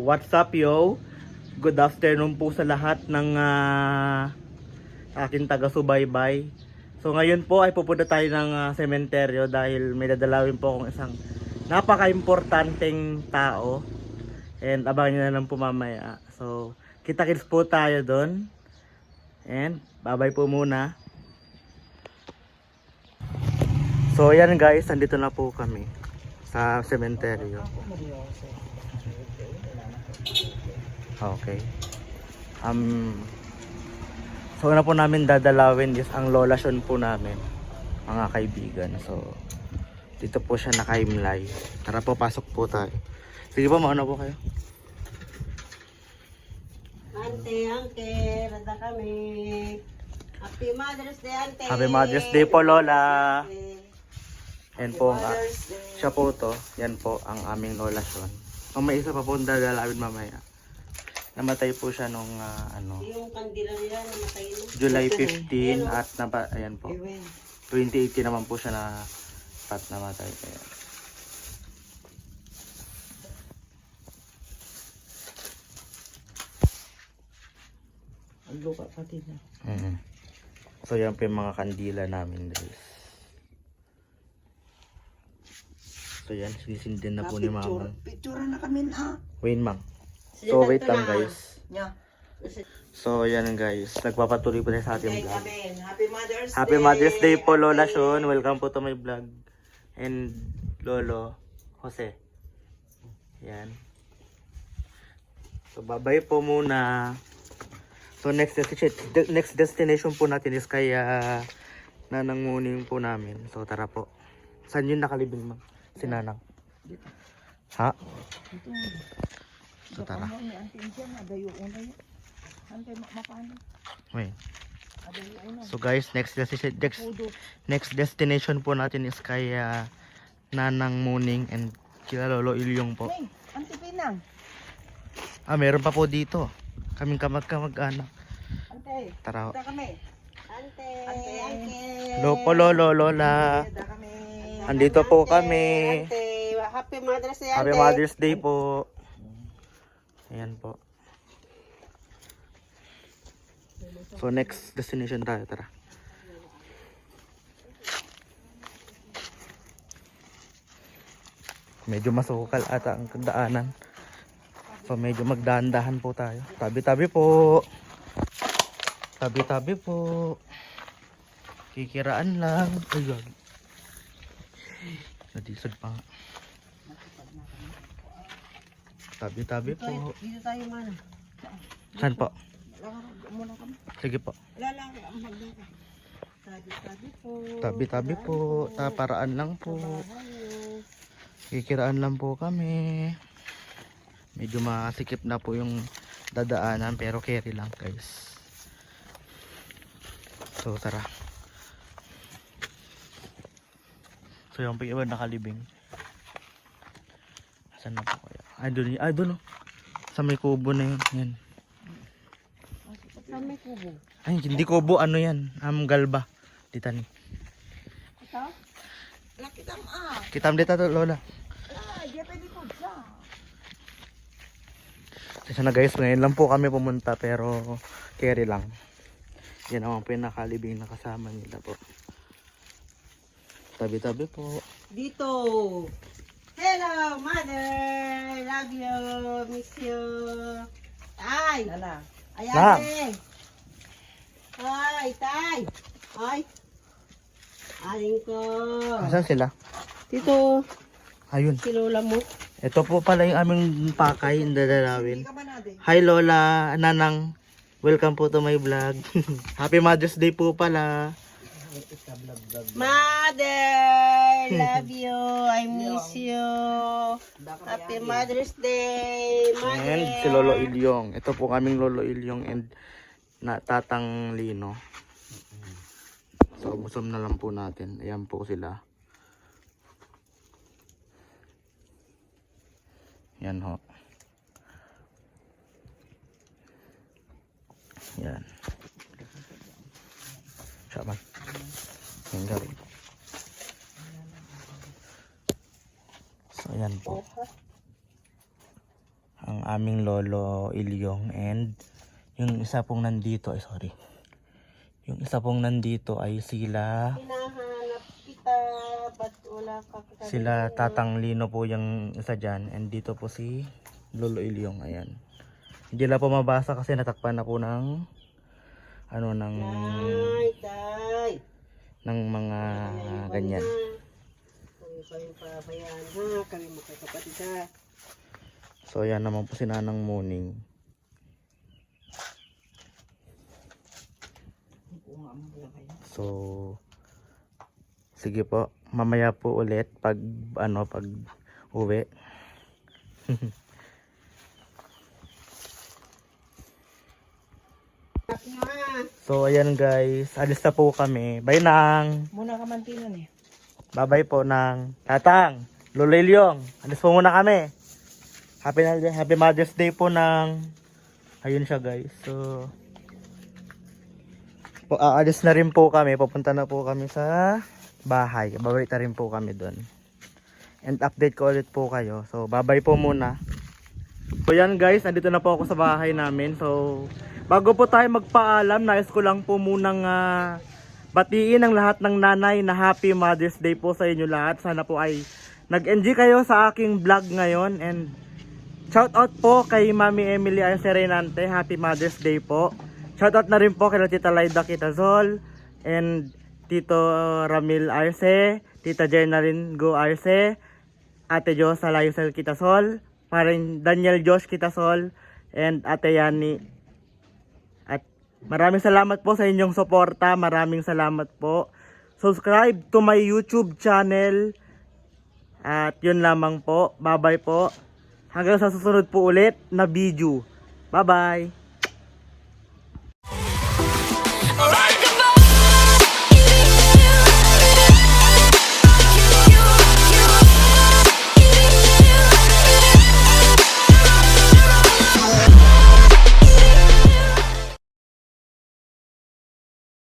what's up yo? Good afternoon po sa lahat ng aking taga-subaybay. So ngayon po ay pupunta tayo ng sementeryo dahil may dadalawin po akong isang napaka-importanteng tao. And abangan nyo na lang po mamaya. So kita-kits po tayo doon. And bye-bye po muna. So yan guys, andito na po kami sa sementeryo. Okay. So una po namin dadalawin is ang lolasyon po namin, mga kaibigan. So dito po siya naka-himlay. Tara po, pasok po tayo. Sige po, mauna po kayo. Ante, rada kami. Happy Mother's Day, Ante. Happy Mother's Day po, Lola. Yan po, Mother's Day. siya po to. Yan po ang aming lolasyon. So may isa pa po dadalawin mamaya. Namatay po siya nung Yung kandila nila namatay na. July 15 at ayan po. 2018 naman po siya na namatay. Ayan. Ang lupa pati na. So yan po yung mga kandila namin guys. So yan, sinisindin na po ni Mama. Picture na kami na. Wait Mang. So wait lang guys. Yeah. So yan guys, nagpapatuloy po tayo sa ating vlog. Happy Mother's Day. Happy Mother's Day po Lola Shon. Welcome po to my vlog. And Lolo Jose. Yan. So bye-bye po muna. So next destination po natin is kay Nanang Muning po namin. So tara po. Saan yun nakalibing Mang? Si Nanang. Ha? So tara. Wait. So guys, next destination po natin is kay Nanang Muning and kila Lolo Ilyong po. Ante Pinang. Meron pa po dito. Kaming kamag-anak. Ante. Tara. Punta kami. Ante. Hello po Lolo, Lola. Andito po kami. Ante. Happy Mother's Day, Ante. Happy Mother's Day po. Ayan po. So next destination tayo, tara. Medyo masukal ata ang daanan. So medyo magdahan-dahan po tayo. Tabi-tabi po. Tabi-tabi po. Kikiraan lang. Ayun. Nadisod pa nga. Tabi-tabi po. Dito tayo mana. Saan po? Muna kami. Sige po. Wala lang ang magdaka. Tabi-tabi po. Tabi-tabi po. Taparaan lang po. Kikiraan lang po kami. Medyo masikip na po yung dadaanan pero carry lang guys. So tara. So yung pag-iba nakalibing. Saan na po kaya? Ay doon oh. Sa may kubo na yun. Yan. Sa may kubo. Ay hindi kubo, ano yan? Galba. Dita ni. Ito? Nakitam Kitam dita to Lola. Di pwede ko dyan. Kasi na guys, ngayon lang po kami pumunta pero carry lang. Yan naman po yung nakalibing na kasama nila po. Tabi-tabi po. Dito. Hello, mother. Love you. Miss you. Tay. Nana. Na. Ayan. Ay, tay. Ay. Aling ko. Asan sila? Dito. Ayun. Si Lola mo. Ito po pala yung aming pakay, yung dadalawin. Hindi ka ba natin? Hi Lola, Nanang. Welcome po to my vlog. Happy Mother's Day po pala. Mother, love you. I miss you. Happy Mother's Day, Mother. And si Lolo Ilyong. Ito po kaming Lolo Ilyong and Tatang Lino. So, busom na lang po natin. Ayan po sila. Yan ho. Yan. Saman. Yan gawin. So, ayan po. Ang aming lolo Ilyong, and yung isa pong nandito ay Yung isa pong nandito ay sila Hinahanap kita, ba't wala ka kanina? sila Tatang Lino po yung isa dyan, and dito po si Lolo Ilyong. Ayan. Hindi na po mabasa kasi natakpan na po ng Tay. ng mga ganyan. Kami kayong pabayaan ha, kami magkakapatid ha. So ayan naman po si Nanang Muning. So sige po, mamaya po ulit pag uwi. So ayan guys, alis na po kami. Bye Nang. Muna ka mantinan eh. Bye-bye po Nang. Tatang, Lolo Ilyong, alis po muna kami. Happy Mother's Day po Nang. Ayun siya guys. So aalis na rin po kami. Pupunta na po kami sa bahay. Babalik na rin po kami doon. And update ko ulit po kayo. So bye-bye po muna. So yan guys, nandito na po ako sa bahay namin. So bago po tayo magpaalam, nais ko lang po munang batiin ang lahat ng nanay na Happy Mother's Day po sa inyo lahat. Sana po ay nag-enjoy kayo sa aking vlog ngayon. And shout out po kay Mami Emily Arce Renante. Happy Mother's Day po. Shout out na rin po kay Tita Laida Kitazol and Tito Ramil Arce, Tita Jenalyn Go Arce, Ate Josa Laisel Kitazol, paring Daniel Josh Kitazol, and Ate Yani. At maraming salamat po sa inyong suporta. Maraming salamat po. Subscribe to my YouTube channel. At yun lamang po. Bye bye po. Hanggang sa susunod po ulit na video. Bye bye.